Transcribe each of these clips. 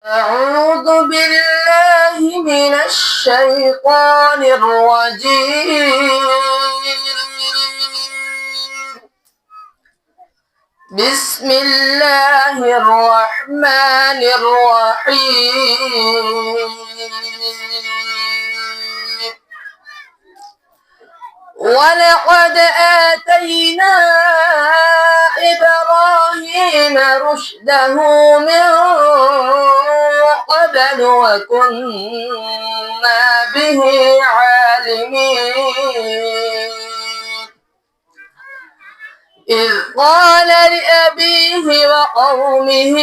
أعوذ بالله من الشيطان الرجيم. بسم الله الرحمن الرحيم. ولقد آتينا إبراهيم رشده من قبل وكنا به عالمين. إذ قال لأبيه وقومه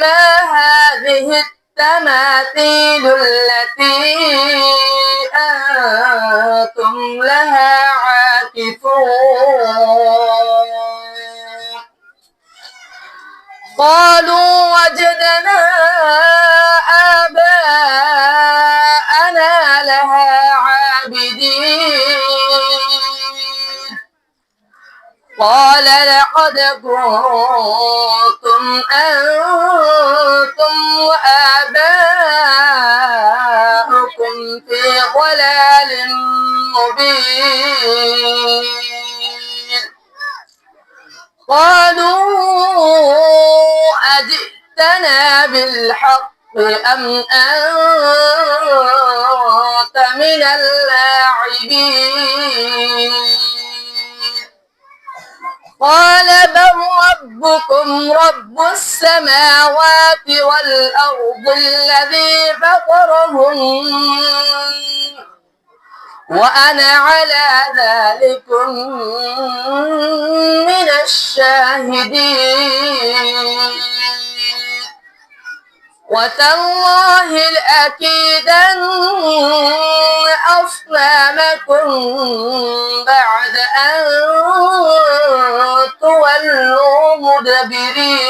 ما هذه التماثيل التي أنتم لها عاكفون. قالوا وجدنا آباءنا لها عابدين. قال لقد كنتم أنتم وآباؤكم في ضلال مبين. قالوا أجئتنا بالحق أم أنت من اللاعبين. قال بل ربكم رب السماوات والأرض الذي فطرهن وأنا على ذلكم من الشاهدين. وتالله لأكيدن أصنامكم بعد أن تولوا مدبرين.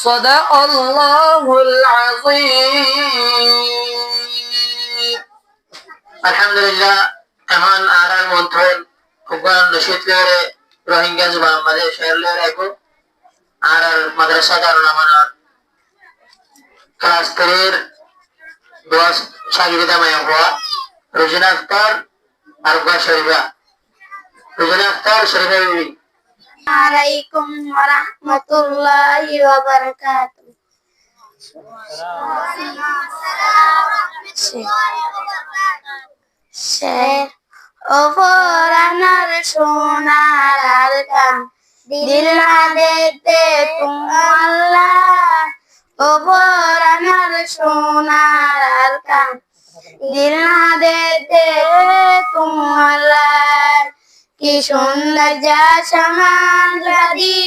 صدق الله العظيم. আলহামদুলিল্লাহ এখন আরার মন্ত্রণ কুকুরান রশিদ লেরে রোহিঙ্গা জুবা আমাদের শহর লেরে একো আরার মাদ্রাসা দারুল আমানত ক্লাস 3 দোয়াস শাগিরিদা মায়া হওয়া রুজিনা আক্তার আর গা শরীফা রুজিনা আক্তার শরীফা বিবি। আলাইকুম ওয়া রাহমাতুল্লাহি ওয়া বারাকাতুহু। শের ও ফরানার সোনার আলকান দিল না দেতে তুমাল্লাহ। ও ফরানার সোনার আলকান দিল না দেতে তুমাল্লাহ। কি সুন্দর যা সমাজবাদী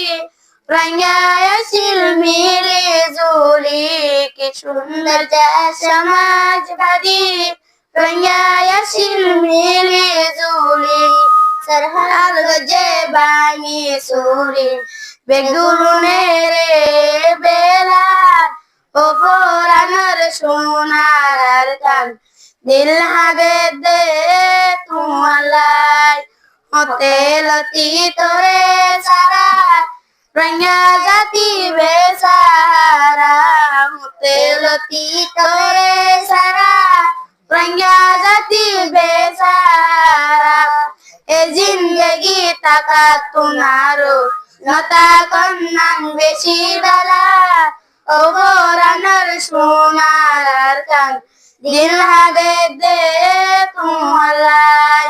রঙ্গায়শীল মিলে জুলি। কি সুন্দর যা সমাজবাদী রঙ্গায়শীল মিলে জুলি। সরহার গজে বাঙি সুরি বেগুনে রে বেলা। ও ফরানার সোনার কান দিল হাগে দে তুমালাই। হতে লতি তোরে সারা রঙ্গা জাতি বেসারা। হতে লতি তোরে সারা রঙ্গা জাতি বেসারা। এ জিন্দগি তাকা তোমারো নতা কন্যান বেশি ডালা। ও ফরানার সোনার কান দিল হাগে দে তুমালাই।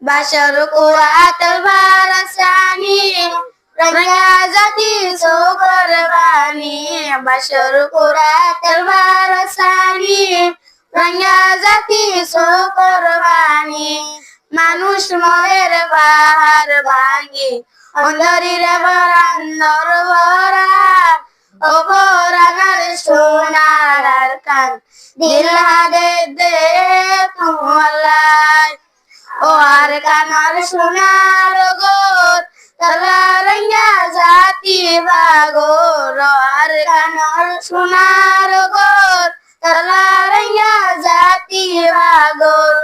বাশর কুরাতল বারসানি রঙ্গা জাতি সোকরবানি। বাশর কুরাতল বারসানি রঙ্গা জাতি সোকরবানি। মানুষ মরের বাহার ভাঙি অন্ধরির বরান্দর ভরা। ও ফরানার সোনার কান দিল হাগে দে তুমালাই। ও আর কানার সোনার গোর তালা রঙ্গা জাতি বাগোর। আর কানার সোনার গোর তালা রঙ্গা জাতি বাগোর।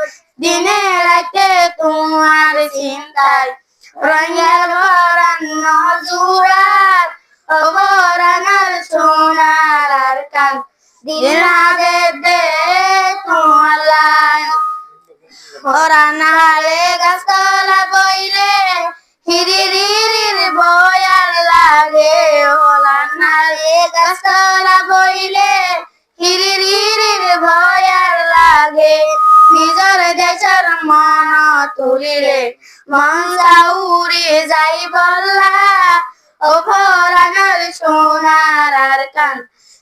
দিনে রাতে তোমার চিন্তায় রঙ্গের বরান্ন জুড়ার। ও দিল দে দে তোমালাই ওরা নাহারে গাছতলা বইলে হিরিরির বয়ার লাগে ওলা নাহারে গাছতলা বইলে হিরিরির ভয়ার লাগে নিজর দেশের মন তুলিলে মন উড়ে যাই বললা ও ফরানোর সোনার আর কান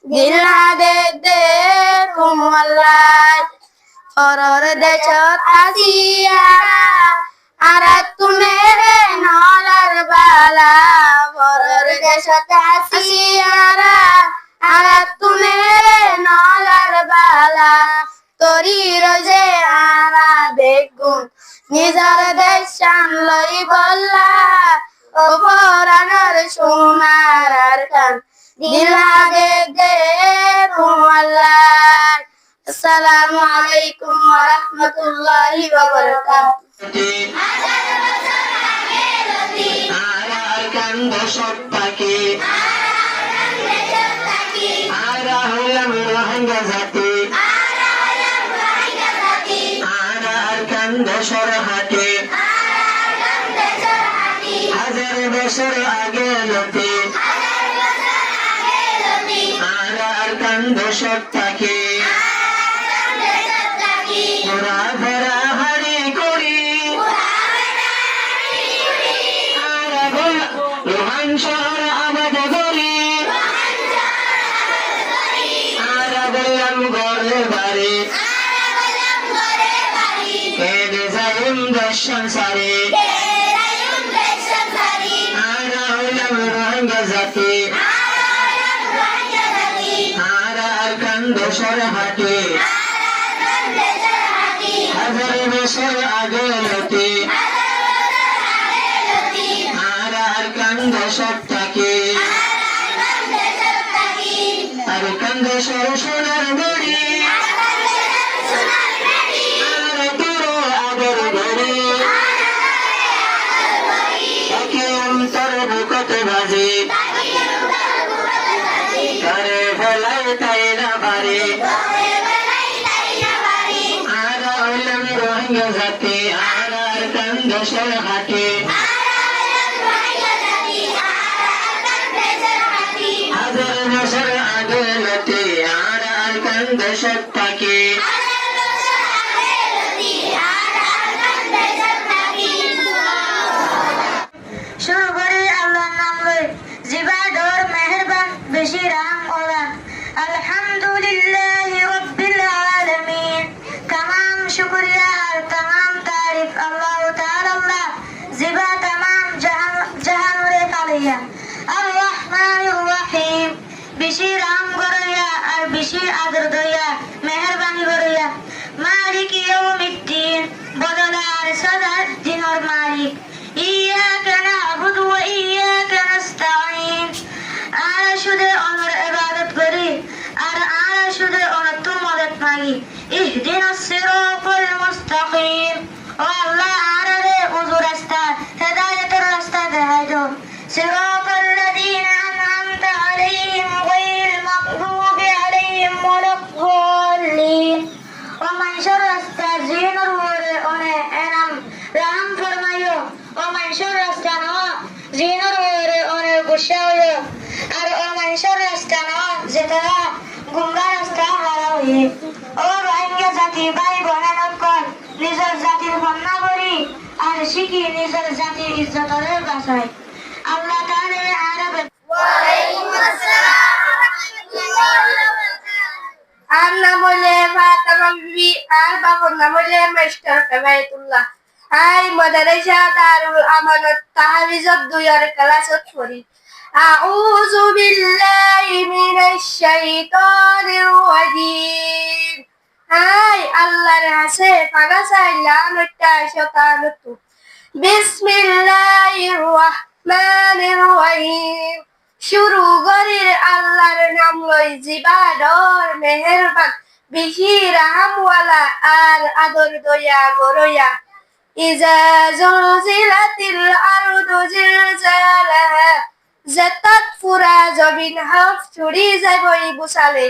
দিল দে দে তোমাল্লাই পরর দেশত আসিয়া আর তুনে নলার বালা পরর দেশত আসিয়া আর তুনে নলার বালা তরি রোজে আরা বেগুন নিজর দেশান লই বললা ও পরানোর সোনার আর কান দিলা দে দে তোমাল্লাই আসসালামু আলাইকুম ওয়া রাহমাতুল্লাহি ওয়া বারাকাতুহু আর কান্দ সব পাখি আর হইলাম রোহিঙ্গা জাতি আর কান্দ সরহাটে হাজার বছর আগে লতে আর কান্দ সব পাখি ওরা ভরা হারি করি রোহান শহর আবাদ করি আর বললাম ঘরে বাড়ি কেঁদে যাইম দর্শন সারে আর হইলাম রোহিঙ্গা জাতি আর কান্দ সরহাটে হাজার বছর আগে লতে আর কান্দ সব থাকে আর কান্দ সর সোনার বড়ি আর তোর আদর ঘরে তাকে অন্তর বুকত বাজে করে ফেলাই তাই না পারে আর হইলাম রোহিঙ্গা জাতি আর কান্দ সরহাটে হাজার বছর আগে লতে আর কান্দ সব থাকে শুরু করি আল্লাহর নাম লই জিবাদর মেহেরবান বেশি রাম ওলান আলহামদুলিল্লাহি রাব্বিল আলামিন तमाम शुक्रिया और तमाम तारीफ अल्लाह ताला अल्लाह जिबा तमाम जहान रे कालिया अर्रहमानिर रहीम बेশি রাম গরয়া আর বেশি আদর দয়া মেহেরবানি গরয়া মালিক ইয়াউমিদ্দিন বদলার সদা দিনের মালিক ইয়াকা না'বুদু ওয়া ইয়াকা নাস্তাঈন আর শুধু ওনার ইবাদত করি আর শুধু ওনার তো মদদ মাগি ইহদিনাস সিরাতাল মুস্তাকিম ও আল্লাহ আরে উযু রাস্তা হেদায়েতের রাস্তা দেখাই দাও সিরাতাল লাযীনা আন'আমতা আলাইহিম গায়রিল মাগদুবি আলাইহিম ওয়ালাদ-দাল্লিন ও মানুষের রাস্তা জিনের উপরে অনে এনাম রাম ফরমাইও ও মানুষের রাস্তা ন জিনের উপরে অনে গুসা হইও আর ও মানুষের রাস্তা ন যেটা গুমরা রাস্তা হারা হই ও রোহিঙ্গা জাতি ভাই বোনেরকল নিজের জাতির বন্যা করি আর শিখি নিজের জাতির ইজ্জতরে বাঁচাই আল্লাহ তাআলা আরবে ওয়া আলাইকুম আসসালাম ওয়া রাহমাতুল্লাহ আর নাম হইলে ফাতেমা বিবি আর বাবার নাম হইলে মাস্টার কাবায়েতুল্লাহ আই মাদ্রাসা দারুল আমানত তাহফিজত 2 ক্লাসত পড়ি আউযু বিল্লাহি মিনাশ শাইতানির রাজীম আই আল্লাহর কাছে পানা চাইলাম একটা শয়তানত বিসমিল্লাহির রহমানির রহিম শুরু করি আল্লাহর নাম লই জিবাদর মেহেরবান বেশি রহমওয়ালা আর আদর দয়া গরয়া ইজা জুলজিলাতিল আরদু জিলজালাহা জাতাত ফুরা জবিন হাফ ছুরি যাবই বুসালে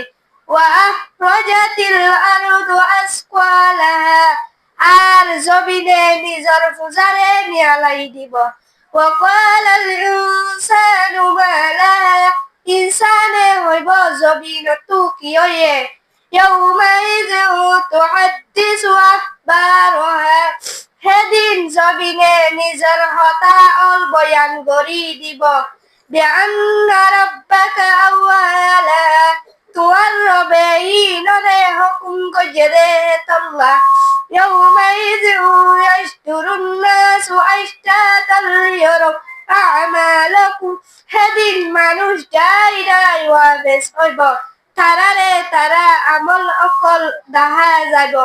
ওয়াখরাজাতিল আরদু আসকালাহা আর জমিনে নিজর পূজারে নিয়ালাই দিব ওয়াকালাল ইনসানু মা লাহা ইনসানে হইব জমিনতু কি হয়ে ইয়াউমাইযিন তুহাদ্দিসু আখবারহা সেদিন জমিনে নিজর হতা অল বয়ান করি দিব বিআন্না রাব্বাকা আওয়ালা তুয়ার রবে ইনরে হুকুম কইরে তাল্লা ইয়াউমাইযিন ইয়াশতুরুন নাসু আশতাতাল লিয়ারাউ আমালাকুম সেদিন মানুষ যাই ওয়াবেস হইব তারারে তারা আমল অকল দেখা যাব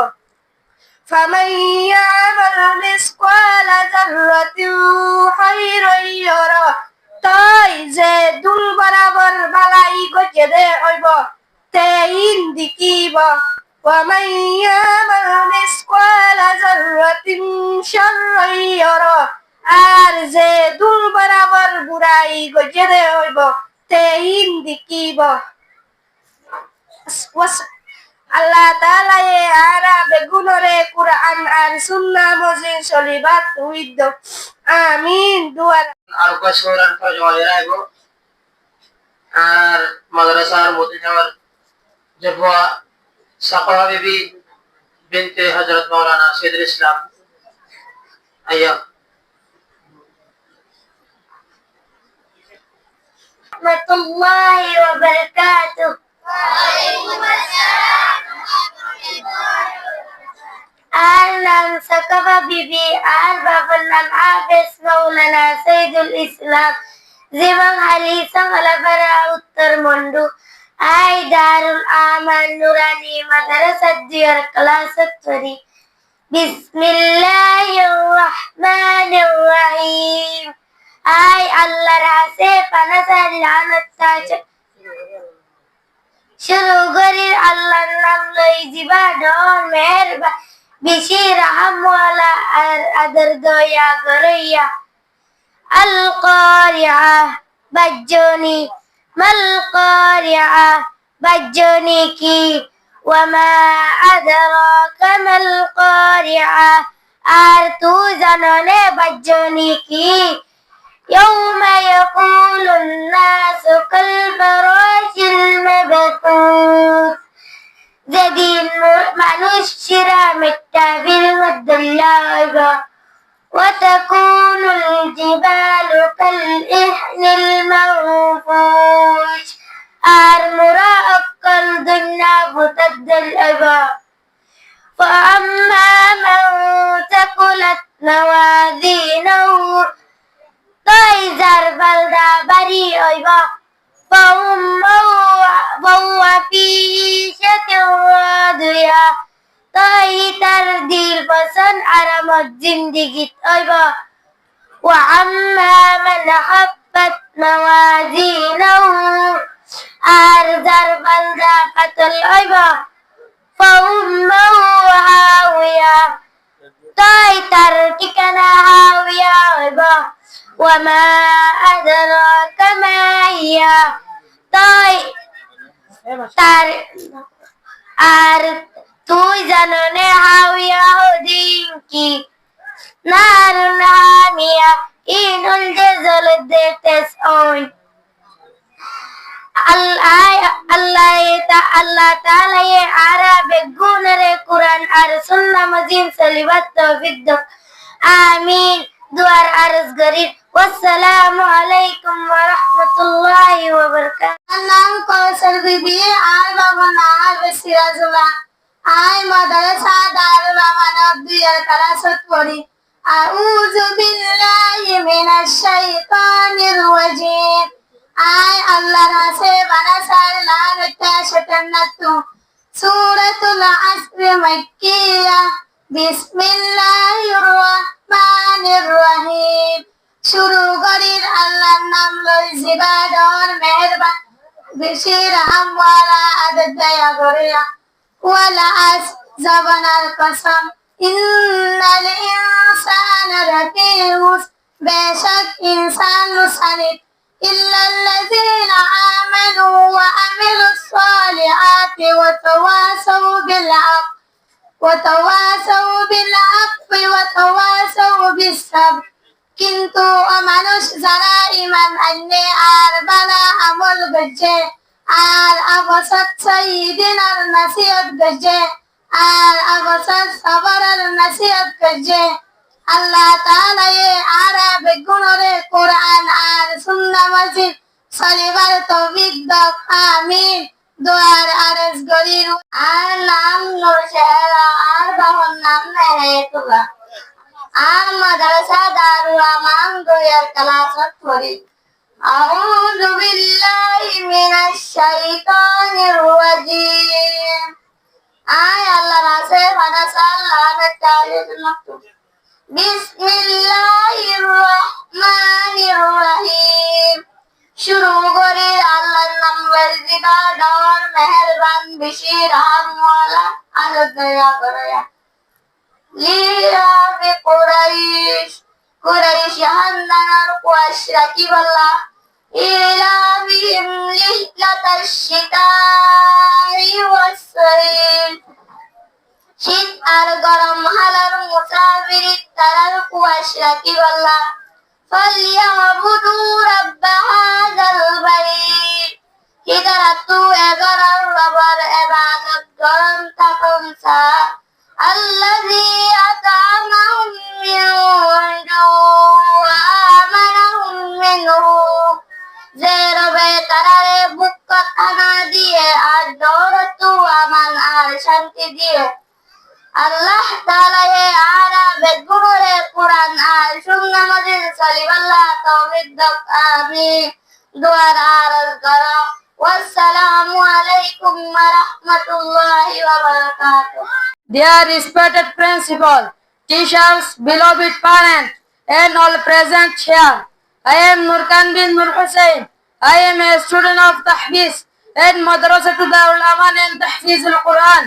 فمن يعمل مثقال ذرة خيرا يره তাই যে দুল বরাবর বালাই গজে দে হইব তেইন দিকিব ومن يعمل مثقال ذرة شرا يره আর যে দুল বরাবর বুড়াই গজে দে হইব তেইন দিকিব আল্লাহ তাআলা এ আরা বেগুনরে কুরআন আর সুন্নাহ মজিদ সলিবাত উইদ আমিন দুয়ার আর কয় সূরার তরজমা রাখবো আর মাদ্রাসার মধ্যে যাওয়ার জবা সাকরা বিবি বিনতে হযরত মাওলানা সৈয়দুল ইসলাম আইয়া রাহমাতুল্লাহি ওয়া বারাকাতুহু আর নাম সাকাবা বিবি আর বাবার নাম আবেস মাওলানা সৈয়দুল ইসলাম জীবন হালি সংলাপাড়া উত্তর মন্ডু আই দারুল আমান নুরানি মাদ্রাসা জিয়ার ক্লাস করি বিসমিল্লাহির রহমানির রহিম আই আল্লাহর হাসে পানাসার লানত তাজ শুরু করি আল্লাহর নাম লই জিবা ডর মেহেরবান বেশি রহমওয়ালা আর আদর দয়া করিয়া আল কারিআ বাজ্জনি মাল কারিআ বাজ্জনি কি ওয়ামা আদরাকা মাল কারিআ আর তুই জাননে বাজ্জনি কি يوم يقول الناس كالفراش المبثوث যেদিন মানুষরা মিট্টাবির মধ্যে লাগবে وتكون الجبال كالإحن المنفوش আর মোরা অক্কল দুনিয়া ভুতাদ্দল আবা فأما من ثقلت موازينه তাই যার বালদা বাড়ি হইব فهو في عيشة راضية তাই তার দিল পছন্দ আরামত জিন্দিগিত হইব وأما من خفت موازينه আর যার বালদা পাতল হইব فأمه هاوية তাই তার ঠিকানা হাওয়া হইব وما أدراك ما هي তাই তার আর তুই জাননে হাওয়া হদিন কি নারুন হামিয়া ইনুল জালদে তাসউন আল্লাহ তাআলা এ আরবে গুনরে কুরআন আর সুন্নাহ মজিদ সলিবাত তৌফিক দাও আমিন দুয়ার আরজ গরিব ওয়াসসালামু আলাইকুম ওয়া রাহমাতুল্লাহি ওয়া বারাকাতুহু নাম কৌশল বিবি আর বাবা নাম সিরাজুল্লাহ আই মাদ্রাসা দারুল আমানত দুয়ার ক্লাসত পড়ি আউযু বিল্লাহি মিনাশ শাইতানির রাজিম আই আল্লাহর হাসে বানাসার লানতা শাতানাতু সূরাতুল আসর মাক্কিয়া বিসমিল্লাহির রহমানির রহিম শুরু করির আল্লাহর নাম লই জিবা ডর মেহেরবান বেশি রহমওয়ালা আদর দয়া করিয়া ওয়ালা আস জবানার কসম ইন্নাল ইনসানা লাফি খুসর বেশক ইনসান লুসানিত ইল্লাল্লাযীনা আমানু ওয়া আমিলুস সালিহাতি وتواصوا بالحق وتواصوا بالعفو وتواصوا بالصبر। কিন্তু মানুষ যারা ইমান আনলে আর বালা আমল করছে আর অবসর সাইদিনার নসিহত করছে আর অবসর সবরের নসিহত করছে, আল্লাহ তাআলা আরা বেগুনরে কোরআন আর সুন্নাহ মসজিদ চলিবার তৌফিক দাও, আমিন। দোয়ার আরজ গরির আর নাম নূর শেহরা আর বাবার নাম মেহেতুল্লাহ আর মাদ্রাসা দারুল আমান দুইয়ের ক্লাসত পড়ি। আউযু বিল্লাহি মিনাশ শাইতানির রাজিম। আয় আল্লাহ রাসে মাদ্রাসা লানত তালিজ মাকতুব। বিসমিল্লাহির রহমানির রহিম। শুরু করে আল্লাহর নাম বলতে ডর মেহেরবান বেশি রহমওয়ালা আল্লাহ দয়া করে। লিরাফি কুরাইশ কুরাইশ হান্নার কুয়াশ রাকিবাল্লাহ ইলাহিম লিহলাতাশ শিতাই ওয়াস-সাইফ। শীত আর গরম হালার মুসাফির তারার কুয়াশ রাকিবাল্লাহ ফালিয়াবুদু রাব্ব হাযাল বাইত। হিজরাতু 11 রবার ইবাদত গরম থাকুন সা আল্লাযী আতা'আমাহুম মিন জু'in ওয়া আমানাহুম মিনহু। যে রবে তারারে বুক খানা দিয়ে আর দৌলতু আমান আর শান্তি দিয়ে। আল্লাহ তাআলা আরা বেগুনরে কোরআন আর সুন্নাহ মসজিদ চলিবাল্লাহ তৌফিক দাও, আমিন। দুয়ার আরজ করো। ওয়াসসালামু আলাইকুম ওয়া রাহমাতুল্লাহি ওয়া বারাকাতুহু। Dear respected principal, teachers, beloved parents, and all present here, I am Nurkan bin Nur Hussain. I am a student of Tahfiz and Madrasatul Darul Aman and Tahfiz al-Quran.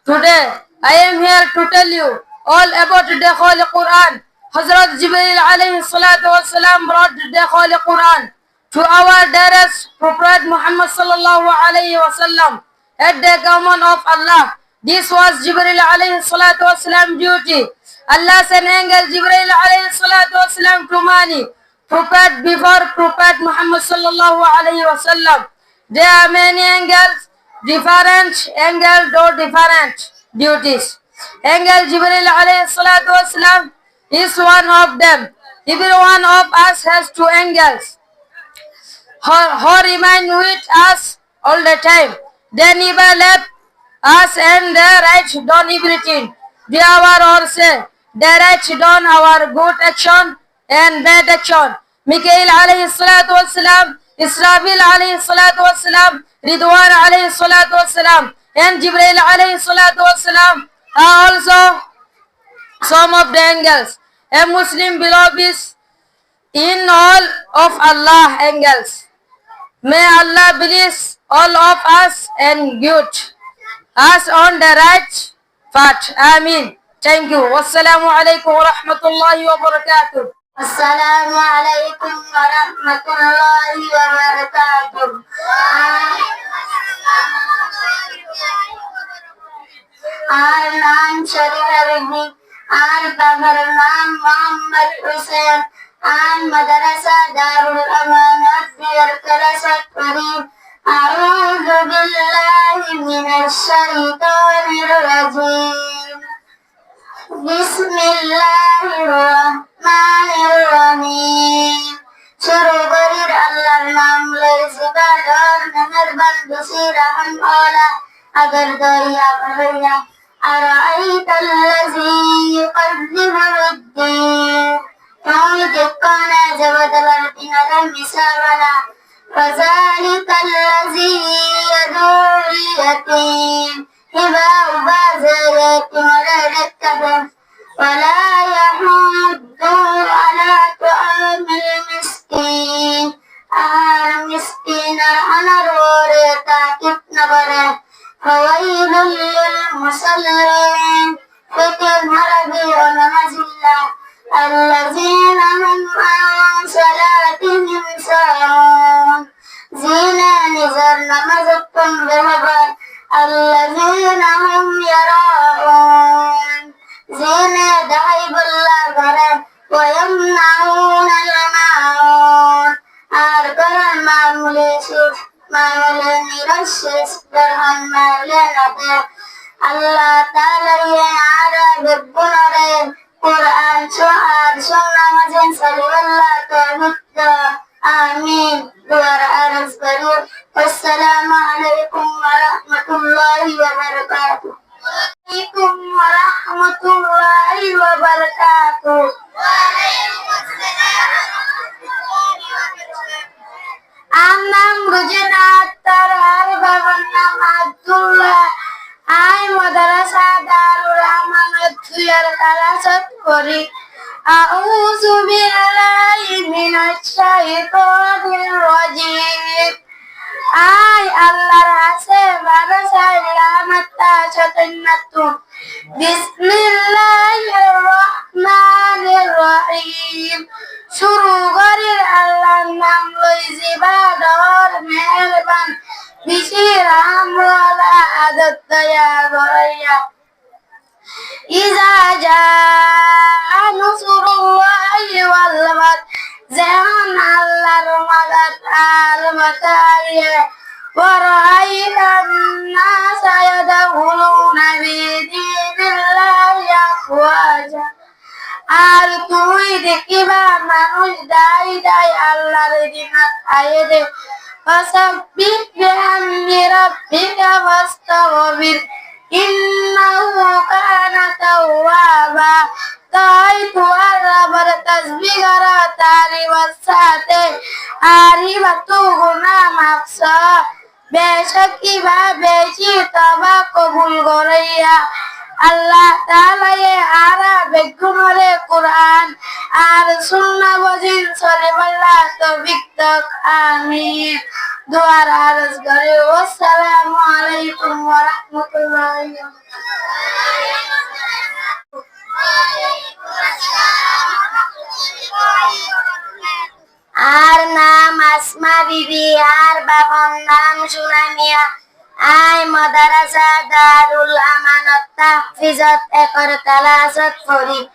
Today, I am here to tell you all about the Holy Quran. Hazrat Jibreel alayhi salatu wasalam brought the Holy Quran to our dearest Prophet Muhammad sallallahu alayhi wasallam at the command of Allah. This was Jibreel alayhi salatu wasalam duty. Allah sent angel Jibreel alayhi salatu wasalam to many prophet before Prophet Muhammad sallallahu alayhi wasallam. There are many angels, different angels do different duties. Angel Jibreel alayhi salatu wasalam is one of them. Every one of us has two angels who remain with us all the time. They never left us and they write down everything. They are also they write down our good action and bad action. Mikael alayhi salatu wasalam, Israfil alayhi salatu wasalam, Ridwan alayhi salatu wasalam, and Jibreel alayhi salatu wasalam are also some of the angels. A Muslim believes in all of Allah angels. May Allah bless all of us and guide us on the right path. Amin. Thank you. Wassalamu alaikum wa rahmatullahi wa barakatuh. আসসালামু আলাইকুম ওয়া রাহমাতুল্লাহি ওয়া বারাকাতুহু। আর নাম শরীফের আর বাবার নাম মোহাম্মদ হোসেন আর মাদ্রাসা দারুল আমানাত বিয়ার ক্লাসত পড়ি। আউযু বিল্লাহি মিনাশ শাইতানির রাজিম। বিসমিল্লাহির রহমানির রহিম। শুরু করি আল্লাহর নাম লয়ে জিবাদর মেহেরবান বেশি রহমওয়ালা আদর দয়া ভরিয়া। আরাআইতাল্লাযী ইউকাযযিবু বিদ্দীন। তুমি দেখো না জগতের দিনের মিশাওয়ালা। ফাযালিকাল্লাযী ইয়াদুল ইয়াতীম। হিবা বাজারে তোমারে দেখতে ওয়ালা ইয়াহুদ্দু আলা তুআমিল মিসকিন। আর মিসকিনের আনার ওরে তাকিদ না করে। ফাওয়াইলুল লিল মুসাল্লিন। ফিকির হারাবি ও নামাজিল্লাহ আল্লাযীনা হুম আন সালাতিহিম সাহুন। জিনা নিজের নামাজত বেহবার mulai sus mulai mirasys berhammalan ada Allah Ta'ala yang ada bergunare Quran Suhar Sunnah Mazin Sallallahu Ta'ala Amin. Duara aras baru. Wassalamualaikum warahmatullahi wabarakatuh. Waalaikumsalam warahmatullahi wabarakatuh. Anam Gujarat Tarhar Baban Nam Abdullah Ai Madrasah Darul Amanat Tuyar Talasat Kori A'udzu billahi minasy syaithanir rajim. Ai Allah rase barasa ilamat tasatanatu. Bismillahirrahmanirrahim. Suruh goril Allah nam loi zibador meherban. Bisiraham wala adat daya goraya. Iza jaa nusrullahi wal fath Zahan Allah ramadat al-matariya Wa ra'aitan nasa yadkhuluna fi dinillahi afwaja Ar tuwi dekiba manush dai Allah dinat ayede Fasabbih bihamdi rabbika wastaghfir Innahu kana tawwaba. Taitu Allah bertasbih gara tari wasate ari batu guna maksa besok iba beci taba kabul goraya Allah Ta'ala ye ara begunore Quran ar sunnah wajin sore wallah tawfik tak amin. Dua harus gari. Wassalamualaikum warahmatullahi wabarakatuh. Ar naam Asma Bibi, ar babam naam Sunamia. Ai Madrasah Darul Amanat Tahfizat ekor talasat Fori.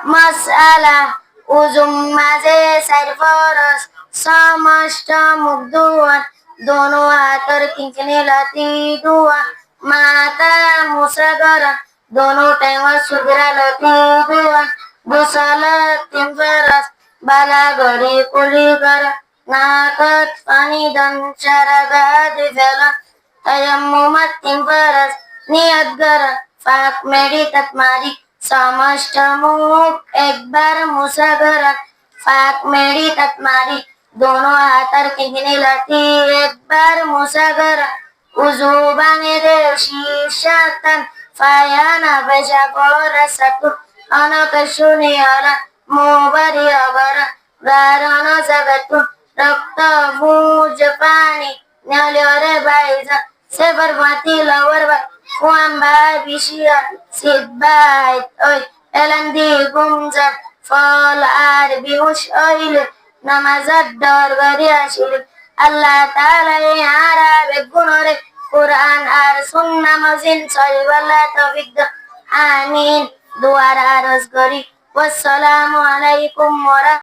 Masalah uzum maze sarforos samashta mugduan dono atar kinkne lati dua mata musagara dono tengwa sugra lati dua busala timfaras bala gari kuligara nakat pani dan syaraga divela tayammumat timfaras niat gara fak meditat mari समष्टमुख एक बार मुसागरा फाक मेरी तत्मारी दोनों हाथर किंगने लती एक बार मुसागरा उजुबाने दे शीशातन फायाना बजा कोरा सतु अनकशुनी आला मोबारी अगरा गाराना जगतु रक्त मुझ पानी न्याल्योरे Baija sebermati lawar ba kuam ba bishia sidbait oi elandi gumzat fal ar bihush oil namazat dor gari ashir Allah Ta'ala ara begunore Quran ar sunnah mazin salwala tawfik amin. Dua harus gari. Wassalamualaikum warahmatullahi